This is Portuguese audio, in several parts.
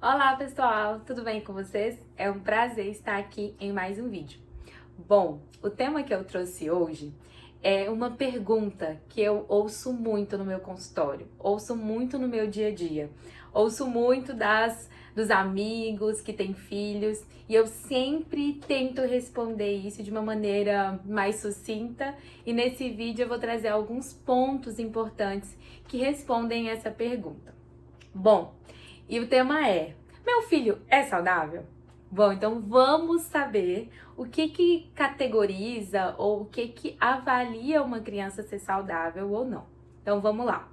Olá pessoal, tudo bem com vocês? É um prazer estar aqui em mais um vídeo. Bom, o tema que eu trouxe hoje é uma pergunta que eu ouço muito no meu consultório, ouço muito no meu dia a dia, ouço muito dos amigos que têm filhos e eu sempre tento responder isso de uma maneira mais sucinta e nesse vídeo eu vou trazer alguns pontos importantes que respondem essa pergunta. Bom, e o tema é: meu filho é saudável? Bom, então vamos saber o que categoriza ou o que avalia uma criança ser saudável ou não. Então vamos lá.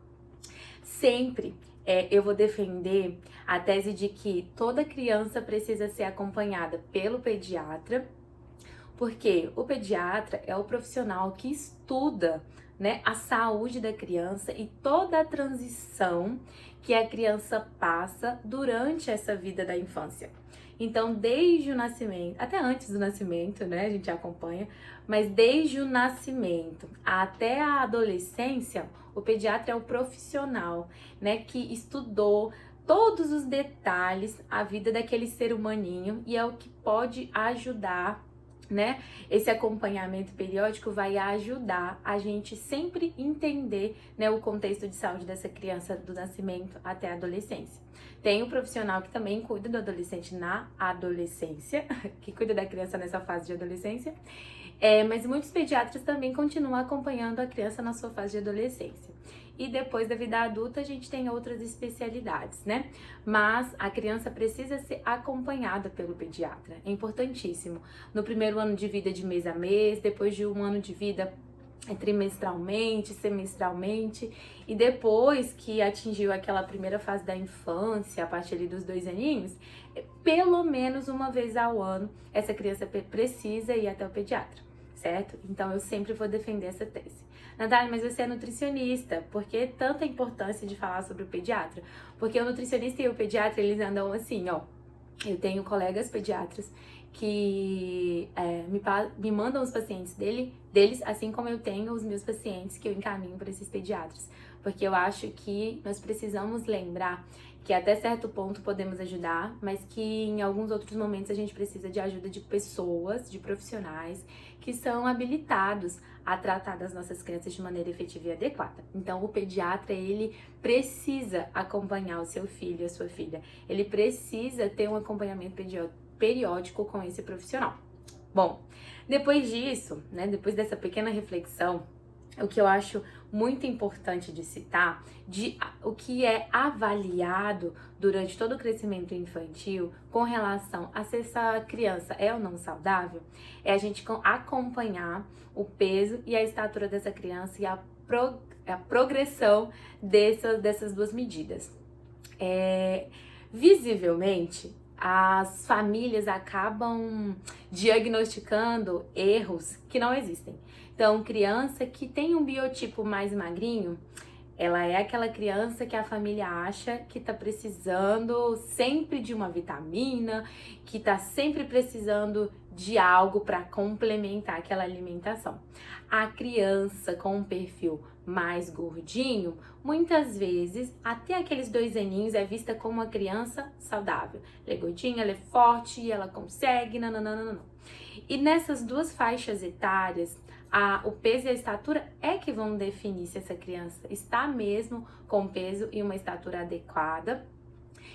Sempre eu vou defender a tese de que toda criança precisa ser acompanhada pelo pediatra, porque o pediatra é o profissional que estuda, né, a saúde da criança e toda a transição que a criança passa durante essa vida da infância. Então, desde o nascimento, até antes do nascimento, né, a gente acompanha, mas desde o nascimento até a adolescência, o pediatra é o profissional, né, que estudou todos os detalhes a vida daquele ser humaninho e é o que pode ajudar, né? Esse acompanhamento periódico vai ajudar a gente sempre entender, né, o contexto de saúde dessa criança do nascimento até a adolescência. Tem o profissional que também cuida do adolescente na adolescência, que cuida da criança nessa fase de adolescência, mas muitos pediatras também continuam acompanhando a criança na sua fase de adolescência. E depois da vida adulta a gente tem outras especialidades, né? Mas a criança precisa ser acompanhada pelo pediatra, é importantíssimo. No primeiro ano de vida de mês a mês, depois de um ano de vida trimestralmente, semestralmente, e depois que atingiu aquela primeira fase da infância, a partir ali dos 2 aninhos, pelo menos uma vez ao ano, essa criança precisa ir até o pediatra, certo? Então eu sempre vou defender essa tese. Natália, mas você é nutricionista, por que tanta importância de falar sobre o pediatra? Porque o nutricionista e o pediatra, eles andam assim, ó. Eu tenho colegas pediatras que me mandam os pacientes deles, assim como eu tenho os meus pacientes que eu encaminho para esses pediatras. Porque eu acho que nós precisamos lembrar que até certo ponto podemos ajudar, mas que em alguns outros momentos a gente precisa de ajuda de pessoas, de profissionais que são habilitados a tratar das nossas crianças de maneira efetiva e adequada. Então, o pediatra, ele precisa acompanhar o seu filho, a sua filha. Ele precisa ter um acompanhamento periódico com esse profissional. Bom, depois disso, né, depois dessa pequena reflexão, o que eu acho muito importante de citar, o que é avaliado durante todo o crescimento infantil com relação a se essa criança é ou não saudável, é a gente acompanhar o peso e a estatura dessa criança e a progressão dessas duas medidas. Visivelmente, as famílias acabam diagnosticando erros que não existem. Então, criança que tem um biotipo mais magrinho, ela é aquela criança que a família acha que tá precisando sempre de uma vitamina, que tá sempre precisando de algo para complementar aquela alimentação. A criança com um perfil mais gordinho, muitas vezes, até aqueles 2 aninhos, é vista como uma criança saudável. Ela é gordinha, ela é forte, ela consegue, nananana. E nessas duas faixas etárias, o peso e a estatura é que vão definir se essa criança está mesmo com peso e uma estatura adequada.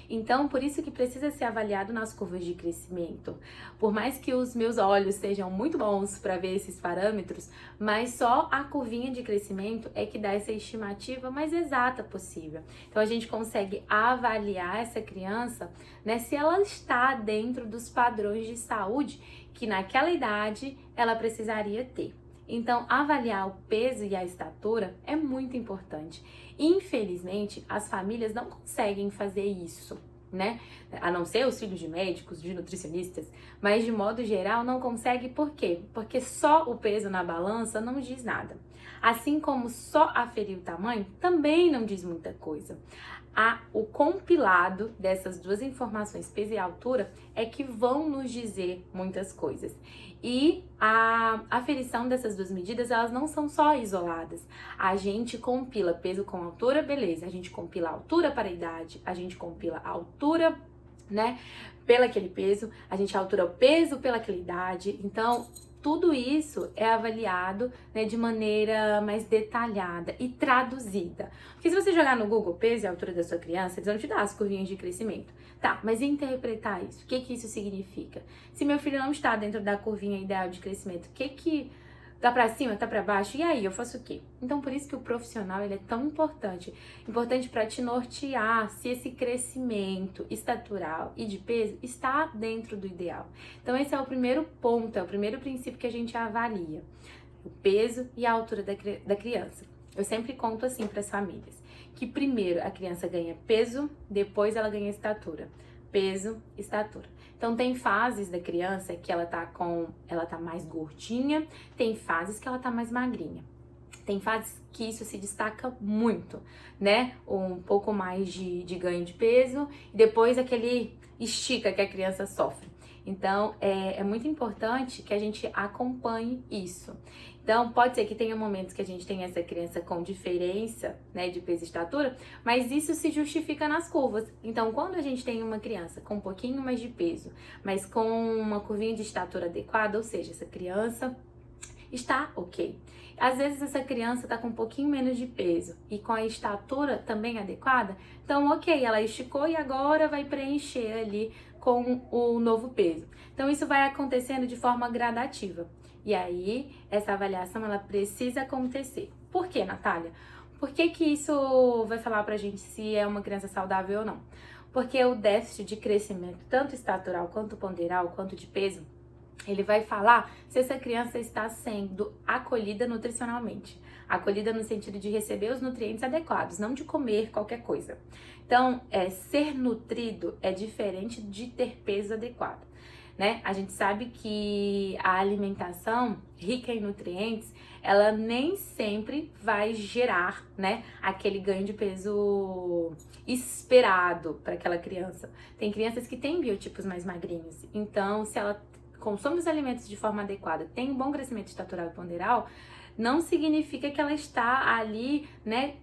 Então, por isso que precisa ser avaliado nas curvas de crescimento. Por mais que os meus olhos sejam muito bons para ver esses parâmetros, mas só a curvinha de crescimento é que dá essa estimativa mais exata possível. Então, a gente consegue avaliar essa criança, né, se ela está dentro dos padrões de saúde que naquela idade ela precisaria ter. Então, avaliar o peso e a estatura é muito importante. Infelizmente, as famílias não conseguem fazer isso, né? A não ser os filhos de médicos, de nutricionistas, mas de modo geral não consegue. Por quê? Porque só o peso na balança não diz nada. Assim como só aferir o tamanho também não diz muita coisa. O compilado dessas duas informações, peso e altura, é que vão nos dizer muitas coisas. E a aferição dessas duas medidas, elas não são só isoladas. A gente compila peso com altura, beleza. A gente compila altura para a idade, a gente compila altura né? Pelo aquele peso, a gente altura o peso pelaquela idade. Então, tudo isso é avaliado, né, de maneira mais detalhada e traduzida. Porque se você jogar no Google peso e altura da sua criança, eles vão te dar as curvinhas de crescimento. Tá, mas e interpretar isso? O que que isso significa? Se meu filho não está dentro da curvinha ideal de crescimento, o que que tá pra cima, tá pra baixo? E aí, eu faço o quê? Então, por isso que o profissional, ele é tão importante. Importante para te nortear se esse crescimento estatural e de peso está dentro do ideal. Então, esse é o primeiro ponto, é o primeiro princípio que a gente avalia. O peso e a altura da criança. Eu sempre conto assim para as famílias, que primeiro a criança ganha peso, depois ela ganha estatura. Peso, estatura. Então tem fases da criança que ela tá mais gordinha, tem fases que ela tá mais magrinha. Tem fases que isso se destaca muito, né? Um pouco mais de ganho de peso e depois aquele estica que a criança sofre. Então, é muito importante que a gente acompanhe isso. Então, pode ser que tenha momentos que a gente tenha essa criança com diferença, né, de peso e estatura, mas isso se justifica nas curvas. Então, quando a gente tem uma criança com um pouquinho mais de peso, mas com uma curvinha de estatura adequada, ou seja, essa criança está ok. Às vezes essa criança está com um pouquinho menos de peso e com a estatura também adequada, então ok, ela esticou e agora vai preencher ali com o novo peso. Então isso vai acontecendo de forma gradativa. E aí, essa avaliação ela precisa acontecer. Por quê, Natália? Por que que isso vai falar pra gente se é uma criança saudável ou não? Porque o déficit de crescimento, tanto estatural quanto ponderal, quanto de peso, ele vai falar se essa criança está sendo acolhida nutricionalmente. Acolhida no sentido de receber os nutrientes adequados, não de comer qualquer coisa. Então, ser nutrido é diferente de ter peso adequado, né? A gente sabe que a alimentação rica em nutrientes, ela nem sempre vai gerar, né, aquele ganho de peso esperado para aquela criança. Tem crianças que têm biotipos mais magrinhos, então se ela consome os alimentos de forma adequada, tem um bom crescimento estatural e ponderal, não significa que ela está ali, né,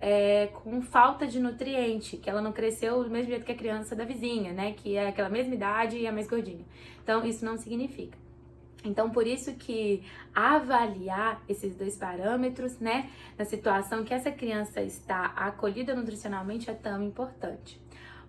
com falta de nutriente, que ela não cresceu do mesmo jeito que a criança da vizinha, né, que é aquela mesma idade e é mais gordinha. Então, isso não significa. Então, por isso que avaliar esses dois parâmetros, né, na situação que essa criança está acolhida nutricionalmente é tão importante.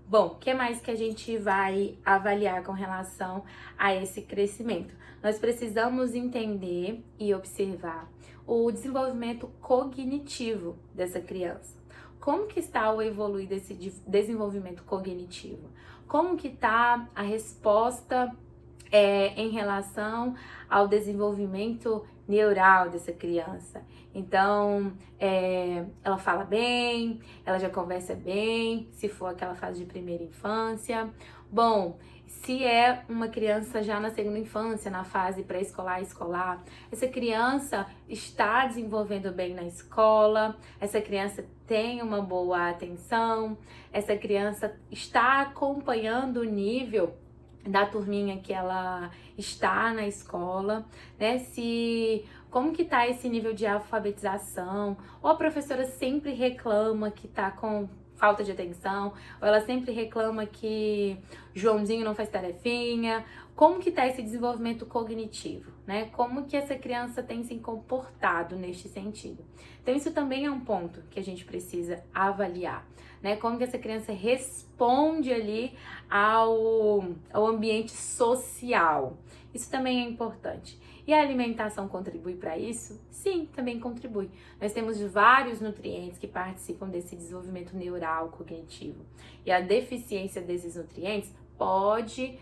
Bom, o que mais que a gente vai avaliar com relação a esse crescimento? Nós precisamos entender e observar o desenvolvimento cognitivo dessa criança. Como que está o evoluir desse desenvolvimento cognitivo? Como que está a resposta em relação ao desenvolvimento neural dessa criança? Então, ela fala bem, ela já conversa bem, se for aquela fase de primeira infância. Bom, se é uma criança já na segunda infância, na fase pré-escolar e escolar, essa criança está desenvolvendo bem na escola, essa criança tem uma boa atenção, essa criança está acompanhando o nível da turminha que ela está na escola, né? Como que tá esse nível de alfabetização? Ou a professora sempre reclama que tá com falta de atenção, ou ela sempre reclama que Joãozinho não faz tarefinha. Como que tá esse desenvolvimento cognitivo, né? Como que essa criança tem se comportado neste sentido? Então isso também é um ponto que a gente precisa avaliar, né? Como que essa criança responde ali ao ambiente social. Isso também é importante. E a alimentação contribui para isso? Sim, também contribui. Nós temos vários nutrientes que participam desse desenvolvimento neural cognitivo. E a deficiência desses nutrientes pode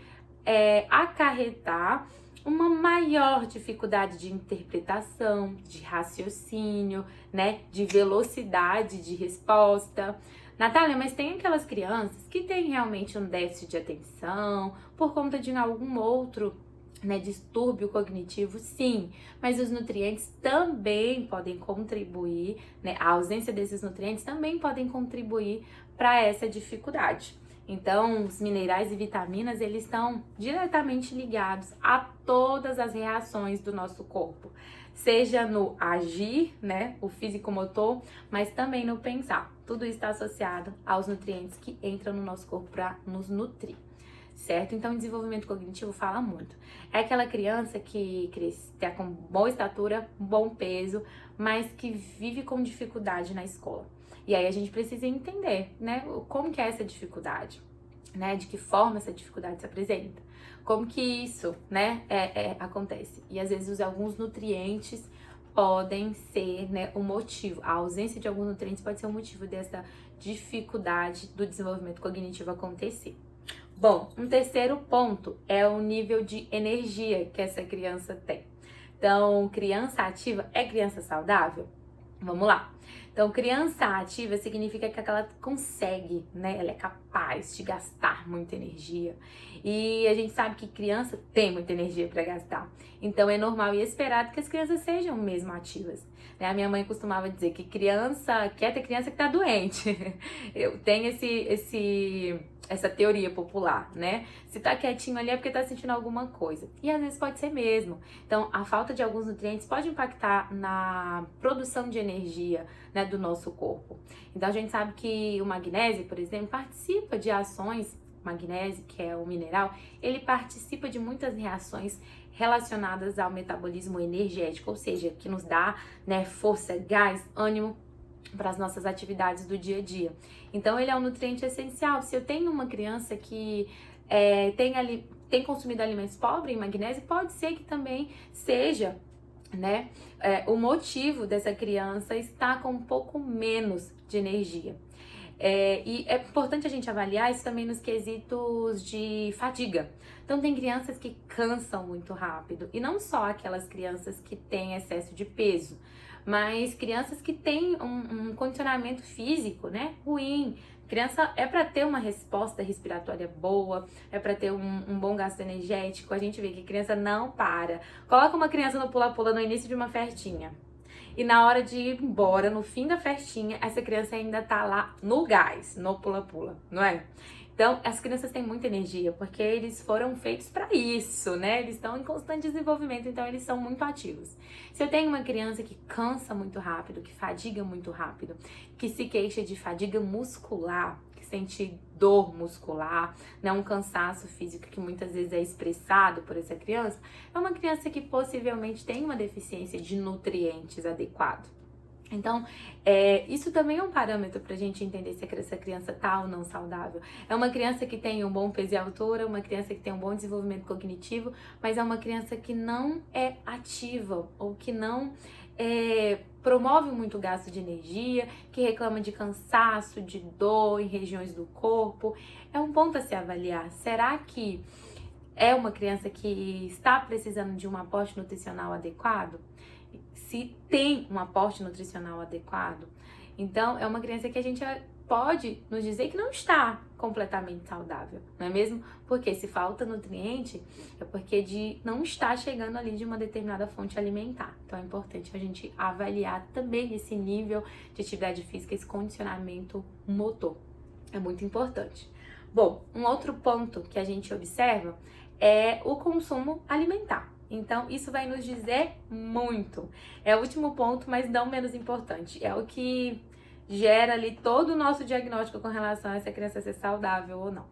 acarretar uma maior dificuldade de interpretação, de raciocínio, né, de velocidade de resposta. Natália, mas tem aquelas crianças que têm realmente um déficit de atenção por conta de algum outro, né, distúrbio cognitivo, sim, mas os nutrientes também podem contribuir, né, a ausência desses nutrientes também podem contribuir para essa dificuldade. Então, os minerais e vitaminas, eles estão diretamente ligados a todas as reações do nosso corpo, seja no agir, né, o físico-motor, mas também no pensar. Tudo isso está associado aos nutrientes que entram no nosso corpo para nos nutrir. certo? Então, o desenvolvimento cognitivo fala muito. É aquela criança que tá com boa estatura, bom peso, mas que vive com dificuldade na escola. E aí a gente precisa entender, né, como que é essa dificuldade, né, de que forma essa dificuldade se apresenta, como que isso, né, acontece. E às vezes alguns nutrientes podem ser, né, o motivo. A ausência de alguns nutrientes pode ser o motivo dessa dificuldade do desenvolvimento cognitivo acontecer. Bom, um terceiro ponto é o nível de energia que essa criança tem. Então, criança ativa é criança saudável? Vamos lá. Então, criança ativa significa que ela consegue, né? Ela é capaz de gastar muita energia. E a gente sabe que criança tem muita energia para gastar. Então, é normal e esperado que as crianças sejam mesmo ativas. Né? A minha mãe costumava dizer que criança quieta é criança que tá doente. Eu tenho essa teoria popular, né? Se tá quietinho ali é porque tá sentindo alguma coisa. E às vezes pode ser mesmo. Então, a falta de alguns nutrientes pode impactar na produção de energia, né, do nosso corpo. Então, a gente sabe que o magnésio, por exemplo, participa de ações, magnésio, que é o mineral, ele participa de muitas reações relacionadas ao metabolismo energético, ou seja, que nos dá, né, força, gás, ânimo para as nossas atividades do dia a dia. Então, ele é um nutriente essencial. Se eu tenho uma criança que tem consumido alimentos pobres em magnésio, pode ser que também seja, né, o motivo dessa criança estar com um pouco menos de energia. E é importante a gente avaliar isso também nos quesitos de fadiga. Então, tem crianças que cansam muito rápido, e não só aquelas crianças que têm excesso de peso, mas crianças que têm um condicionamento físico, né, ruim. Criança é para ter uma resposta respiratória boa, é para ter um bom gasto energético. A gente vê que criança não para. Coloca uma criança no pula-pula no início de uma festinha. E na hora de ir embora, no fim da festinha, essa criança ainda tá lá no gás, no pula-pula, não é? Então, as crianças têm muita energia, porque eles foram feitos para isso, né? Eles estão em constante desenvolvimento, então eles são muito ativos. Se eu tenho uma criança que cansa muito rápido, que fadiga muito rápido, que se queixa de fadiga muscular, que sente dor muscular, né? Um cansaço físico que muitas vezes é expressado por essa criança, é uma criança que possivelmente tem uma deficiência de nutrientes adequado. Então, isso também é um parâmetro para a gente entender se essa criança tá ou não saudável. É uma criança que tem um bom peso e altura, uma criança que tem um bom desenvolvimento cognitivo, mas é uma criança que não é ativa ou que não promove muito gasto de energia, que reclama de cansaço, de dor em regiões do corpo. É um ponto a se avaliar. Será que é uma criança que está precisando de um aporte nutricional adequado? Se tem um aporte nutricional adequado, então é uma criança que a gente pode nos dizer que não está completamente saudável, não é mesmo? Porque se falta nutriente, é porque não está chegando ali de uma determinada fonte alimentar. Então é importante a gente avaliar também esse nível de atividade física, esse condicionamento motor. É muito importante. Bom, um outro ponto que a gente observa é o consumo alimentar. Então, isso vai nos dizer muito. É o último ponto, mas não menos importante. É o que gera ali todo o nosso diagnóstico com relação a essa criança ser saudável ou não,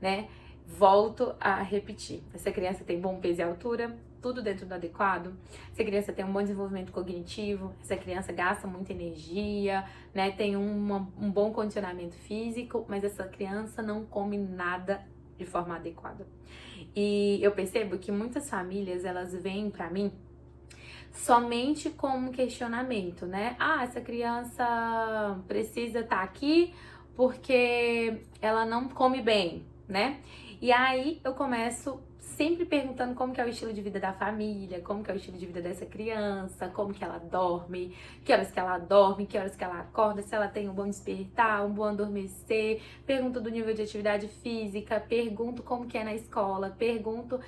né? Volto a repetir. Essa criança tem bom peso e altura, tudo dentro do adequado. Essa criança tem um bom desenvolvimento cognitivo. Essa criança gasta muita energia, né? Tem um bom condicionamento físico, mas essa criança não come nada de forma adequada. E eu percebo que muitas famílias, elas vêm pra mim somente com um questionamento, né? Ah, essa criança precisa estar aqui porque ela não come bem, né? E aí eu começo sempre perguntando como que é o estilo de vida da família, como que é o estilo de vida dessa criança, como que ela dorme, que horas que ela dorme, que horas que ela acorda, se ela tem um bom despertar, um bom adormecer, pergunto do nível de atividade física, pergunto como que é na escola, pergunto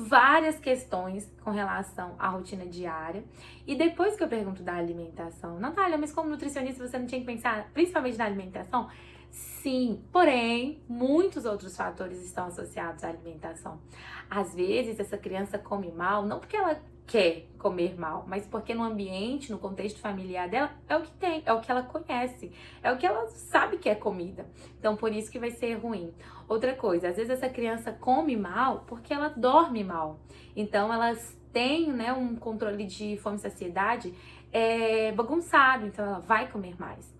várias questões com relação à rotina diária. E depois que eu pergunto da alimentação, Natália, mas como nutricionista você não tinha que pensar principalmente na alimentação? Sim, porém, muitos outros fatores estão associados à alimentação. Às vezes, essa criança come mal, não porque ela quer comer mal, mas porque no ambiente, no contexto familiar dela, é o que tem, é o que ela conhece, é o que ela sabe que é comida. Então, por isso que vai ser ruim. Outra coisa, às vezes essa criança come mal porque ela dorme mal. Então, elas têm, né, um controle de fome e saciedade bagunçado, então ela vai comer mais.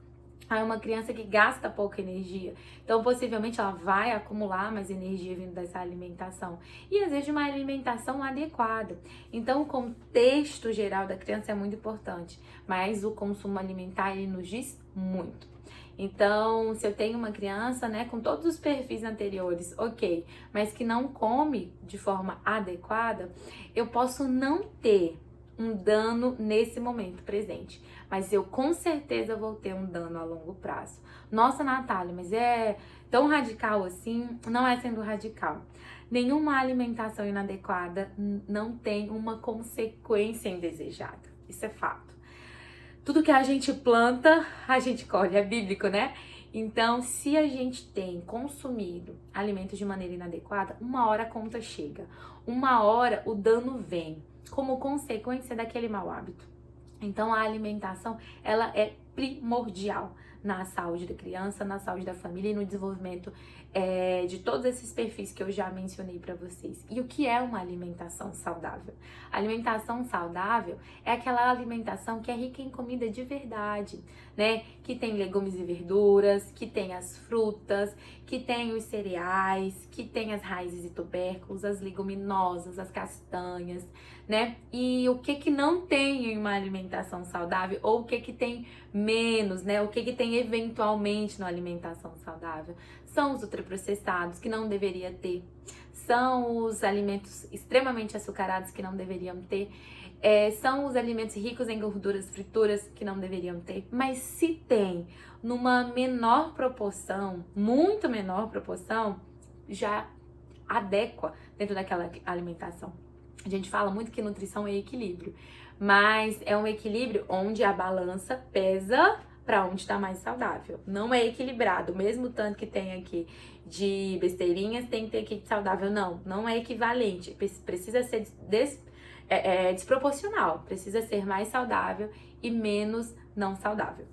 É uma criança que gasta pouca energia, então possivelmente ela vai acumular mais energia vindo dessa alimentação e às vezes de uma alimentação adequada. Então o contexto geral da criança é muito importante, mas o consumo alimentar ele nos diz muito. Então, se eu tenho uma criança, né, com todos os perfis anteriores, ok, mas que não come de forma adequada, eu posso não ter um dano nesse momento presente, mas eu com certeza vou ter um dano a longo prazo. Nossa, Natália, mas é tão radical assim? Não é sendo radical. Nenhuma alimentação inadequada não tem uma consequência indesejada. Isso é fato. Tudo que a gente planta, a gente colhe. É bíblico, né? Então, se a gente tem consumido alimentos de maneira inadequada, uma hora a conta chega. Uma hora o dano vem como consequência daquele mau hábito. Então, a alimentação, ela é primordial na saúde da criança, na saúde da família e no desenvolvimento de todos esses perfis que eu já mencionei para vocês. E o que é uma alimentação saudável? A alimentação saudável é aquela alimentação que é rica em comida de verdade, né? Que tem legumes e verduras, que tem as frutas, que tem os cereais, que tem as raízes e tubérculos, as leguminosas, as castanhas, né? E o que não tem em uma alimentação saudável, ou o que tem menos, né? O que tem eventualmente na alimentação saudável? São os ultraprocessados, que não deveria ter. São os alimentos extremamente açucarados, que não deveriam ter. São os alimentos ricos em gorduras, frituras, que não deveriam ter. Mas se tem numa menor proporção, muito menor proporção, já adequa dentro daquela alimentação. A gente fala muito que nutrição é equilíbrio, mas é um equilíbrio onde a balança pesa para onde está mais saudável. Não é equilibrado, mesmo tanto que tem aqui de besteirinhas, tem que ter aqui de saudável. Não é equivalente. Precisa ser desproporcional. Precisa ser mais saudável e menos não saudável.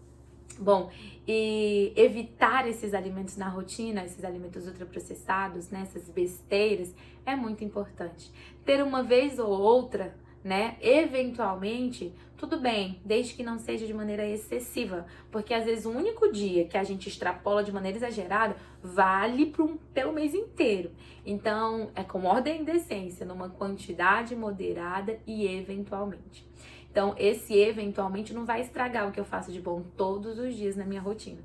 Bom, e evitar esses alimentos na rotina, esses alimentos ultraprocessados, né, essas besteiras, é muito importante. Ter uma vez ou outra, né, eventualmente, tudo bem, desde que não seja de maneira excessiva, porque às vezes o único dia que a gente extrapola de maneira exagerada vale pelo mês inteiro. Então, é com ordem e decência, numa quantidade moderada e eventualmente. Então, esse eventualmente não vai estragar o que eu faço de bom todos os dias na minha rotina.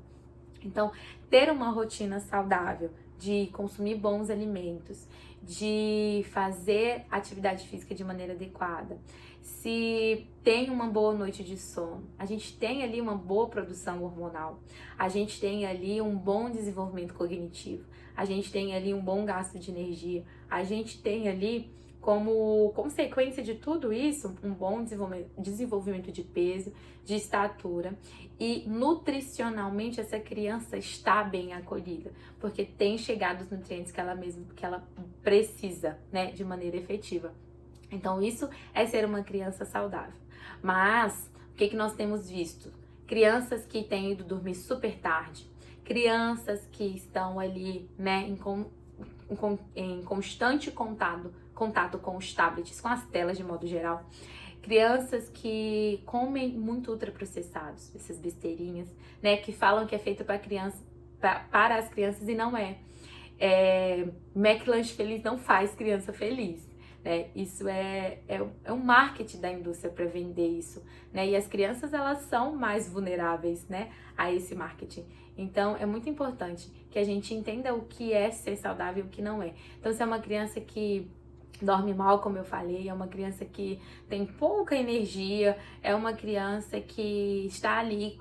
Então, ter uma rotina saudável, de consumir bons alimentos, de fazer atividade física de maneira adequada, se tem uma boa noite de sono, a gente tem ali uma boa produção hormonal, a gente tem ali um bom desenvolvimento cognitivo, a gente tem ali um bom gasto de energia, a gente tem ali como consequência de tudo isso, um bom desenvolvimento de peso, de estatura e nutricionalmente essa criança está bem acolhida, porque tem chegado os nutrientes que ela precisa, né, de maneira efetiva. Então isso é ser uma criança saudável. Mas o que nós temos visto? Crianças que têm ido dormir super tarde, crianças que estão ali, né, em constante contato com os tablets, com as telas de modo geral. Crianças que comem muito ultraprocessados, essas besteirinhas, né, que falam que é feito para as crianças e não é. McLanche Feliz não faz criança feliz, né? Isso é um marketing da indústria para vender isso, né? E as crianças, elas são mais vulneráveis, né, a esse marketing. Então, é muito importante que a gente entenda o que é ser saudável e o que não é. Então, se é uma criança que dorme mal, como eu falei, é uma criança que tem pouca energia, é uma criança que está ali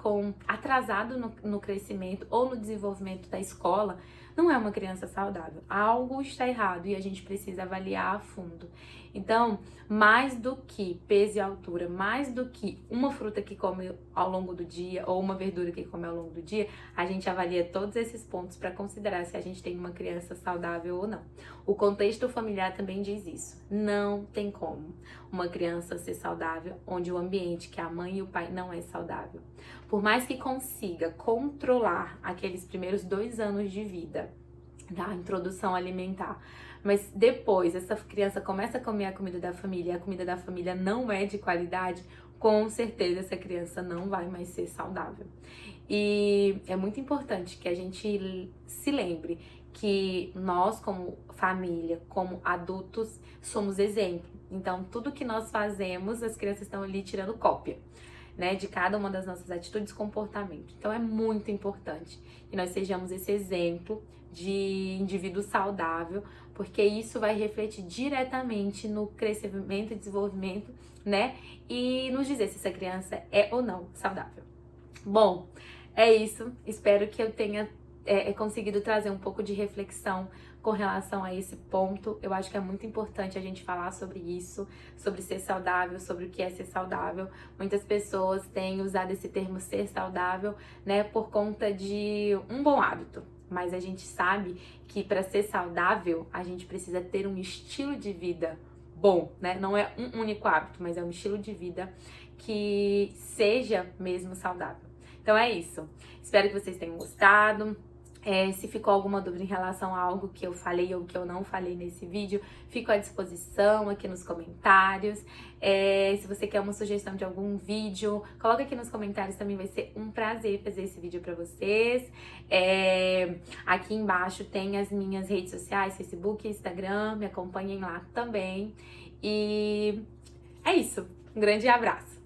atrasado no crescimento ou no desenvolvimento da escola, não é uma criança saudável. Algo está errado e a gente precisa avaliar a fundo. Então, mais do que peso e altura, mais do que uma fruta que come ao longo do dia ou uma verdura que come ao longo do dia, a gente avalia todos esses pontos para considerar se a gente tem uma criança saudável ou não. O contexto familiar também diz isso. Não tem como uma criança ser saudável onde o ambiente, que a mãe e o pai, não é saudável. Por mais que consiga controlar aqueles primeiros 2 anos de vida da introdução alimentar, mas depois essa criança começa a comer a comida da família e a comida da família não é de qualidade, com certeza essa criança não vai mais ser saudável. E é muito importante que a gente se lembre que nós, como família, como adultos, somos exemplo. Então, tudo que nós fazemos, as crianças estão ali tirando cópia, né, de cada uma das nossas atitudes e comportamento. Então, é muito importante que nós sejamos esse exemplo de indivíduo saudável, porque isso vai refletir diretamente no crescimento e desenvolvimento, né, e nos dizer se essa criança é ou não saudável. Bom, é isso. Espero que eu tenha conseguido trazer um pouco de reflexão com relação a esse ponto. Eu acho que é muito importante a gente falar sobre isso, sobre ser saudável, sobre o que é ser saudável. Muitas pessoas têm usado esse termo ser saudável, né, por conta de um bom hábito. Mas a gente sabe que para ser saudável, a gente precisa ter um estilo de vida bom, né? Não é um único hábito, mas é um estilo de vida que seja mesmo saudável. Então é isso. Espero que vocês tenham gostado. Se ficou alguma dúvida em relação a algo que eu falei ou que eu não falei nesse vídeo, fico à disposição aqui nos comentários. Se você quer uma sugestão de algum vídeo, coloca aqui nos comentários, também vai ser um prazer fazer esse vídeo pra vocês. Aqui embaixo tem as minhas redes sociais, Facebook e Instagram, me acompanhem lá também. E é isso, um grande abraço!